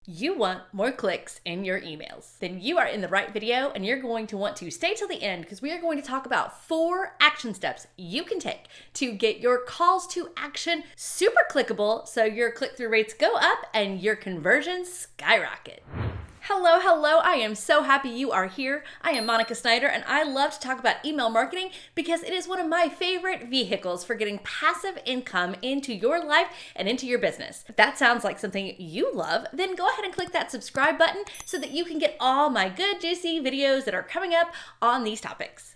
You want more clicks in your emails, then you are in the right video and you're going to want to stay till the end because we are going to talk about 4 action steps you can take to get your calls to action super clickable so your click-through rates go up and your conversions skyrocket. Hello, I am so happy you are here. I am Monica Snyder and I love to talk about email marketing because it is one of my favorite vehicles for getting passive income into your life and into your business. If that sounds like something you love, then go ahead and click that subscribe button so that you can get all my good juicy videos that are coming up on these topics.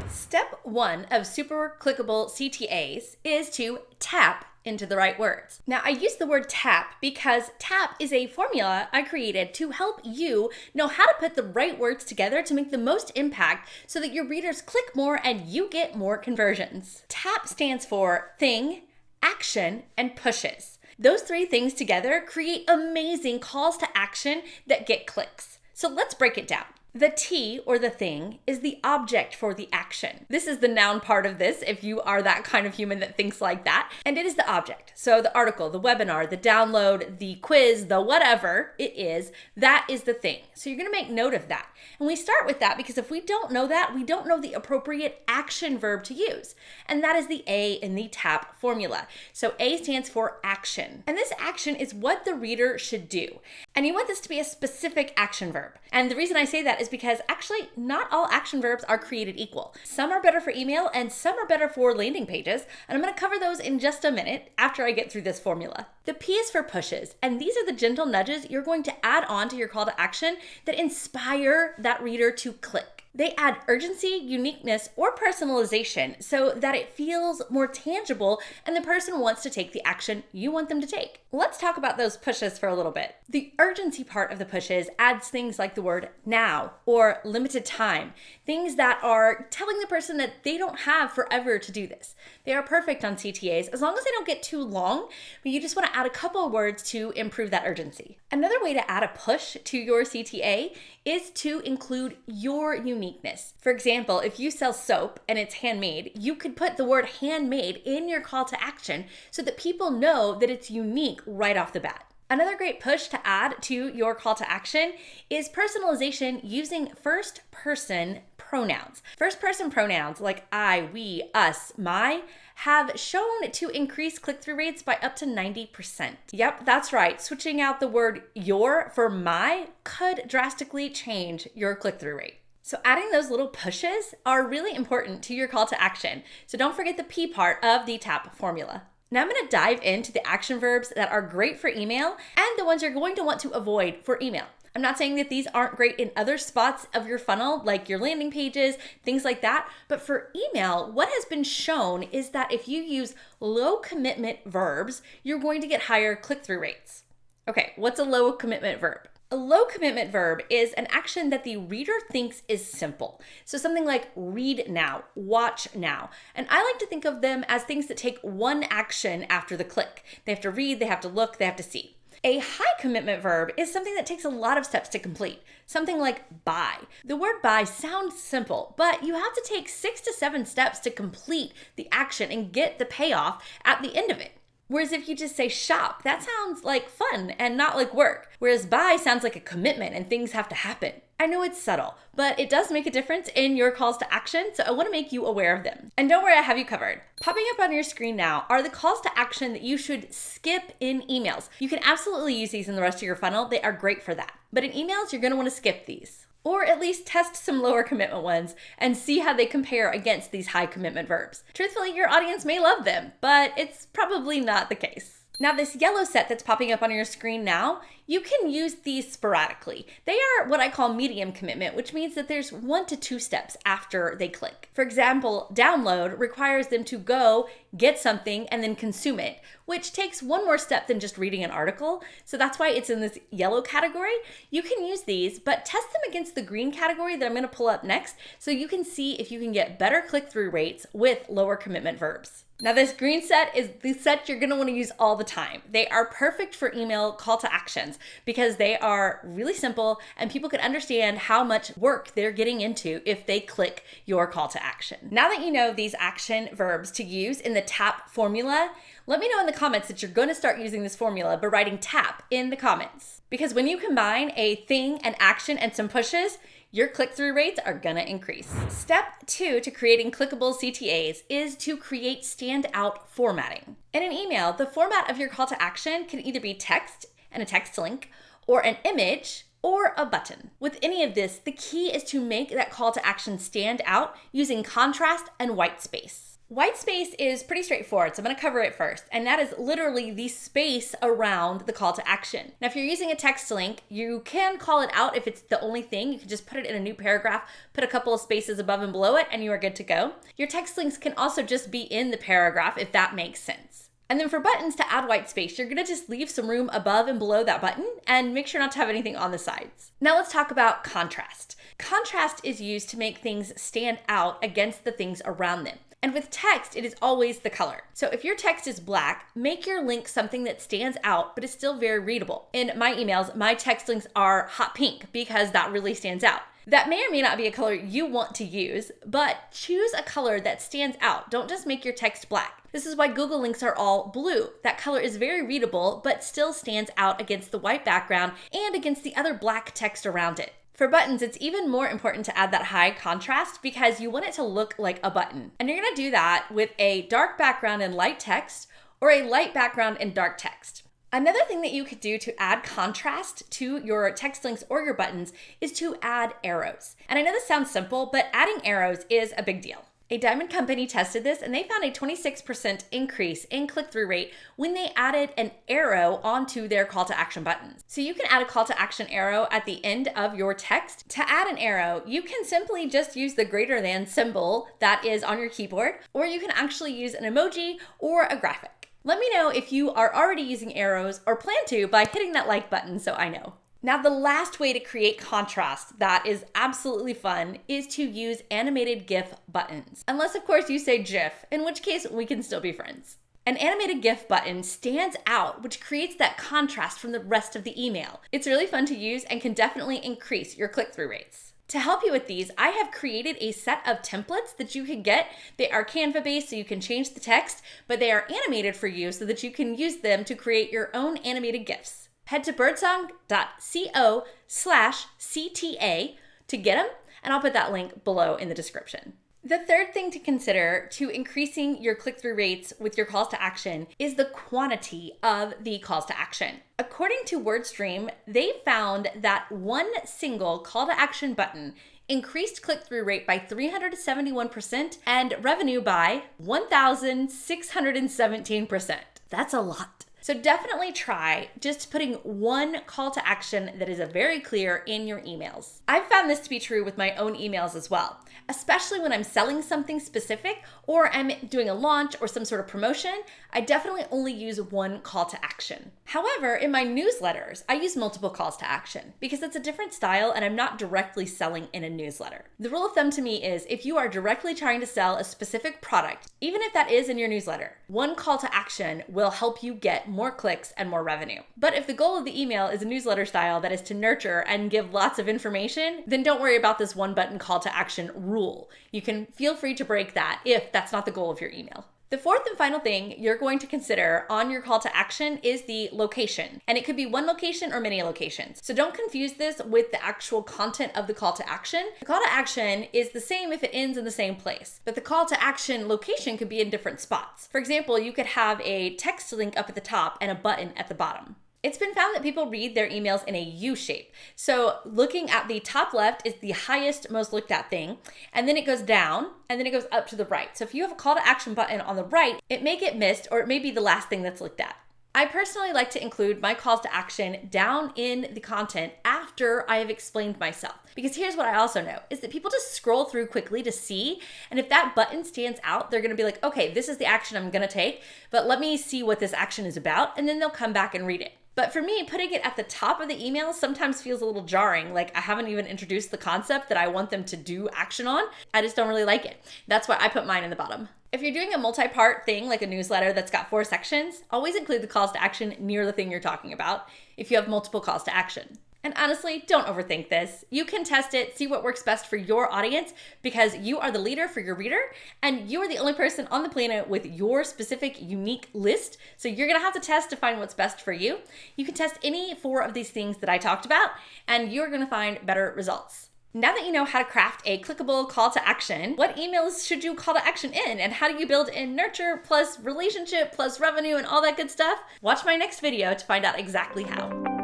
Step 1 of super clickable CTAs is to tap into the right words. Now, I use the word tap because tap is a formula I created to help you know how to put the right words together to make the most impact so that your readers click more and you get more conversions. TAP stands for thing, action, and pushes. Those 3 things together create amazing calls to action that get clicks. So let's break it down. The T, or the thing, is the object for the action. This is the noun part of this, if you are that kind of human that thinks like that. And it is the object. So the article, the webinar, the download, the quiz, the whatever it is, that is the thing. So you're gonna make note of that. And we start with that because if we don't know that, we don't know the appropriate action verb to use. And that is the A in the TAP formula. So A stands for action. And this action is what the reader should do. And you want this to be a specific action verb. And the reason I say that is because actually not all action verbs are created equal. Some are better for email and some are better for landing pages. And I'm going to cover those in just a minute after I get through this formula. The P is for pushes. And these are the gentle nudges you're going to add on to your call to action that inspire that reader to click. They add urgency, uniqueness, or personalization so that it feels more tangible and the person wants to take the action you want them to take. Let's talk about those pushes for a little bit. The urgency part of the pushes adds things like the word now or limited time, things that are telling the person that they don't have forever to do this. They are perfect on CTAs as long as they don't get too long, but you just want to add a couple of words to improve that urgency. Another way to add a push to your CTA is to include your uniqueness. For example, if you sell soap and it's handmade, you could put the word handmade in your call to action so that people know that it's unique right off the bat. Another great push to add to your call to action is personalization using first-person pronouns. First-person pronouns like I, we, us, my have shown to increase click-through rates by up to 90%. Yep, that's right. Switching out the word your for my could drastically change your click-through rate. So adding those little pushes are really important to your call to action. So don't forget the P part of the TAP formula. Now I'm going to dive into the action verbs that are great for email and the ones you're going to want to avoid for email. I'm not saying that these aren't great in other spots of your funnel, like your landing pages, things like that. But for email, what has been shown is that if you use low commitment verbs, you're going to get higher click-through rates. Okay, what's a low commitment verb? A low commitment verb is an action that the reader thinks is simple. So something like read now, watch now. And I like to think of them as things that take one action after the click. They have to read, they have to look, they have to see. A high commitment verb is something that takes a lot of steps to complete. Something like buy. The word buy sounds simple, but you have to take 6 to 7 steps to complete the action and get the payoff at the end of it. Whereas if you just say shop, that sounds like fun and not like work. Whereas buy sounds like a commitment and things have to happen. I know it's subtle, but it does make a difference in your calls to action, so I want to make you aware of them. And don't worry, I have you covered. Popping up on your screen now are the calls to action that you should skip in emails. You can absolutely use these in the rest of your funnel. They are great for that. But in emails, you're going to want to skip these. Or at least test some lower commitment ones and see how they compare against these high commitment verbs. Truthfully, your audience may love them, but it's probably not the case. Now this yellow set that's popping up on your screen now, you can use these sporadically. They are what I call medium commitment, which means that there's 1 to 2 steps after they click. For example, download requires them to go get something and then consume it, which takes one more step than just reading an article. So that's why it's in this yellow category. You can use these, but test them against the green category that I'm going to pull up next so you can see if you can get better click-through rates with lower commitment verbs. Now this green set is the set you're gonna wanna use all the time. They are perfect for email call to actions because they are really simple and people can understand how much work they're getting into if they click your call to action. Now that you know these action verbs to use in the TAP formula, let me know in the comments that you're gonna start using this formula by writing TAP in the comments. Because when you combine a thing, an action, and some pushes, your click-through rates are gonna increase. Step 2 to creating clickable CTAs is to create standout formatting. In an email, the format of your call to action can either be text and a text link, or an image, or a button. With any of this, the key is to make that call to action stand out using contrast and white space. White space is pretty straightforward, so I'm gonna cover it first, and that is literally the space around the call to action. Now, if you're using a text link, you can call it out if it's the only thing. You can just put it in a new paragraph, put a couple of spaces above and below it, and you are good to go. Your text links can also just be in the paragraph if that makes sense. And then for buttons to add white space, you're gonna just leave some room above and below that button and make sure not to have anything on the sides. Now let's talk about contrast. Contrast is used to make things stand out against the things around them. And with text, it is always the color. So if your text is black, make your link something that stands out, but is still very readable. In my emails, my text links are hot pink because that really stands out. That may or may not be a color you want to use, but choose a color that stands out. Don't just make your text black. This is why Google links are all blue. That color is very readable, but still stands out against the white background and against the other black text around it. For buttons, it's even more important to add that high contrast because you want it to look like a button. And you're gonna do that with a dark background and light text or a light background and dark text. Another thing that you could do to add contrast to your text links or your buttons is to add arrows. And I know this sounds simple, but adding arrows is a big deal. A diamond company tested this and they found a 26% increase in click-through rate when they added an arrow onto their call to action buttons. So you can add a call to action arrow at the end of your text. To add an arrow, you can simply just use the greater than symbol that is on your keyboard, or you can actually use an emoji or a graphic. Let me know if you are already using arrows or plan to by hitting that like button so I know. Now, the last way to create contrast that is absolutely fun is to use animated GIF buttons. Unless, of course, you say GIF, in which case we can still be friends. An animated GIF button stands out, which creates that contrast from the rest of the email. It's really fun to use and can definitely increase your click-through rates. To help you with these, I have created a set of templates that you can get. They are Canva-based, so you can change the text, but they are animated for you so that you can use them to create your own animated GIFs. Head to birdsong.co/CTA to get them, and I'll put that link below in the description. The third thing to consider to increasing your click-through rates with your calls to action is the quantity of the calls to action. According to WordStream, they found that one single call to action button increased click-through rate by 371% and revenue by 1,617%. That's a lot. So definitely try just putting one call to action that is very clear in your emails. I've found this to be true with my own emails as well, especially when I'm selling something specific or I'm doing a launch or some sort of promotion. I definitely only use one call to action. However, in my newsletters, I use multiple calls to action because it's a different style and I'm not directly selling in a newsletter. The rule of thumb to me is if you are directly trying to sell a specific product, even if that is in your newsletter, one call to action will help you get more clicks and more revenue. But if the goal of the email is a newsletter style that is to nurture and give lots of information, then don't worry about this one button call to action rule. You can feel free to break that if that's not the goal of your email. The fourth and final thing you're going to consider on your call to action is the location. And it could be one location or many locations. So don't confuse this with the actual content of the call to action. The call to action is the same if it ends in the same place, but the call to action location could be in different spots. For example, you could have a text link up at the top and a button at the bottom. It's been found that people read their emails in a U shape. So looking at the top left is the highest, most looked at thing, and then it goes down, and then it goes up to the right. So if you have a call to action button on the right, it may get missed, or it may be the last thing that's looked at. I personally like to include my calls to action down in the content after I have explained myself. Because here's what I also know, is that people just scroll through quickly to see, and if that button stands out, they're gonna be like, okay, this is the action I'm gonna take, but let me see what this action is about, and then they'll come back and read it. But for me, putting it at the top of the email sometimes feels a little jarring, like I haven't even introduced the concept that I want them to do action on. I just don't really like it. That's why I put mine in the bottom. If you're doing a multi-part thing like a newsletter that's got 4 sections, always include the calls to action near the thing you're talking about if you have multiple calls to action. And honestly, don't overthink this. You can test it, see what works best for your audience, because you are the leader for your reader, and you are the only person on the planet with your specific unique list. So you're gonna have to test to find what's best for you. You can test any 4 of these things that I talked about, and you're gonna find better results. Now that you know how to craft a clickable call to action, what emails should you call to action in? And how do you build in nurture plus relationship plus revenue and all that good stuff? Watch my next video to find out exactly how.